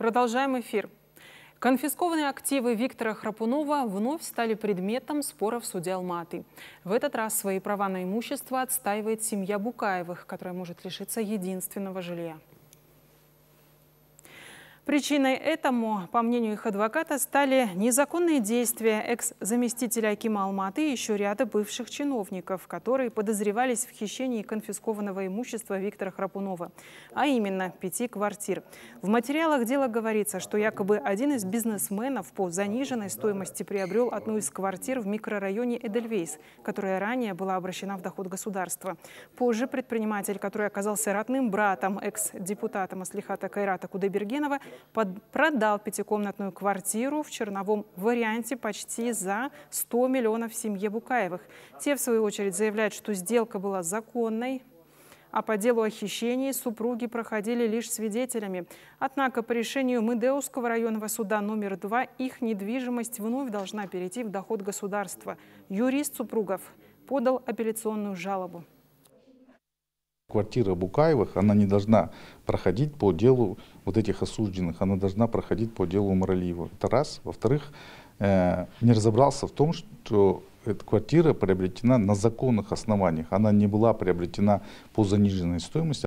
Продолжаем эфир. Конфискованные активы Виктора Храпунова вновь стали предметом спора в суде Алматы. В этот раз свои права на имущество отстаивает семья Букаевых, которая может лишиться единственного жилья. Причиной этому, по мнению их адвоката, стали незаконные действия экс-заместителя акима Алматы и еще ряда бывших чиновников, которые подозревались в хищении конфискованного имущества Виктора Храпунова, а именно 5 квартир. В материалах дела говорится, что якобы один из бизнесменов по заниженной стоимости приобрел одну из квартир в микрорайоне Эдельвейс, которая ранее была обращена в доход государства. Позже предприниматель, который оказался родным братом экс-депутата Маслихата Кайрата Кудайбергенова, продал 5-комнатную квартиру в черновом варианте почти за 100 миллионов семье Букаевых. Те, в свою очередь, заявляют, что сделка была законной, а по делу о хищении супруги проходили лишь свидетелями. Однако по решению Мыдеуского районного суда номер 2 их недвижимость вновь должна перейти в доход государства. Юрист супругов подал апелляционную жалобу. Квартира Букаевых, она не должна проходить по делу вот этих осужденных, она должна проходить по делу Умаралиева. Это раз. Во-вторых, не разобрался в том, что эта квартира приобретена на законных основаниях. Она не была приобретена по заниженной стоимости.